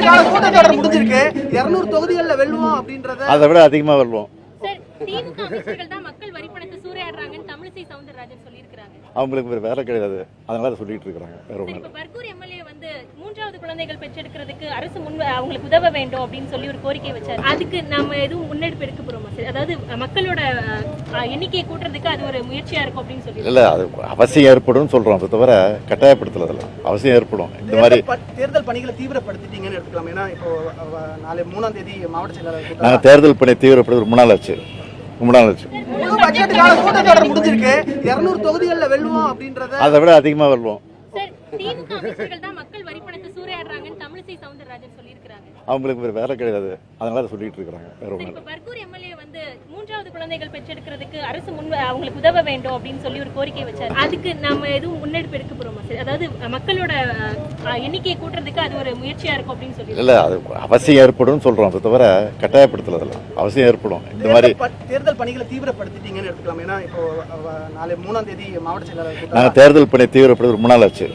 8 நாள் கூட்டத்தொடர் முடிஞ்சிருக்கு. 200 தொகுதிகள்ல வெல்லுவோம் அப்படின்றத அதை விட அதிகமா வெல்லுவோம். திமுக அமைச்சர்கள் தான் மக்கள் வரி பணத்தை சூறையாடுறாங்கன்னு தமிழிசை சவுந்தரராஜன் சொல்லியிருக்காங்க. அவங்களுக்கு வேற கிடையாது, அதனால சொல்லிட்டு இருக்காங்க. வேற ஒண்ணு இப்ப பர்கூர் எம்எல்ஏ வந்து 3வது குழந்தைகள் பெற்றெடுக்கிறதுக்கு அரசு அவங்களுக்கு உதவ வேண்டும் அப்படின்னு சொல்லி ஒரு கோரிக்கை வச்சாரு. அதுக்கு நம்ம எதுவும் முன்னெடுப்பு எடுக்க போறோமா சார்? அதாவது மக்களோட எண்ணிக்கையை கூட்டுறதுக்கு அது ஒரு முயற்சியா இருக்கும் அப்படின்னு சொல்லி. இல்ல, அது அவசியம் ஏற்படும் சொல்றோம். அதை தவிர கட்டாயப்படுத்தல, அவசியம் ஏற்படும். இந்த மாதிரி தேர்தல் பணிகளை தீவிரப்படுத்திட்டீங்கன்னு எடுத்துக்கலாம். ஏன்னா இப்போ நாளை 3ஆம் தேதி மாவட்ட செயலாளர் நாங்கள் தேர்தல் பணி தீவிரப்படுத்த ரொம்ப நாள் ஆச்சு. பட்ஜெட் கால கூட்டத்தொடர் முடிஞ்சிருக்கு. 200 தொகுதிகள்ல வெல்லுவோம் அப்படின்றத அதை விட அதிகமா வெல்லுவோம். திமுக அமைச்சர்கள் தான் மக்கள் வரி பணத்தை சூறையாடுறாங்கன்னு தமிழிசை சவுந்தரராஜன் சொல்லியிருக்காங்க. அவங்களுக்கு வேற கிடையாது, அதனால சொல்லிட்டு இருக்காங்க. வேற ஒண்ணு இப்ப பர்கூர் எம்எல்ஏ வந்து 3வது குழந்தைகள் பெற்றெடுக்கிறதுக்கு அரசு அவங்களுக்கு உதவ வேண்டும் அப்படின்னு சொல்லி ஒரு கோரிக்கை வச்சாரு. அதுக்கு நம்ம எதுவும் முன்னெடுப்பு எடுக்க போறோமா சார்? அதாவது மக்களோட எண்ணிக்கையை கூட்டுறதுக்கு அது ஒரு முயற்சியா இருக்கும் அப்படின்னு சொல்லி. இல்ல, அது அவசியம் ஏற்படும் சொல்றோம். அதை தவிர கட்டாயப்படுத்தல, அவசியம் ஏற்படும். இந்த மாதிரி தேர்தல் பணிகளை தீவிரப்படுத்திட்டீங்கன்னு எடுத்துக்கலாம். ஏன்னா இப்போ நாளை 3ஆம் தேதி மாவட்ட செயலாளர் நாங்கள் தேர்தல் பணி தீவிரப்படுத்த ரொம்ப நாள் ஆச்சு.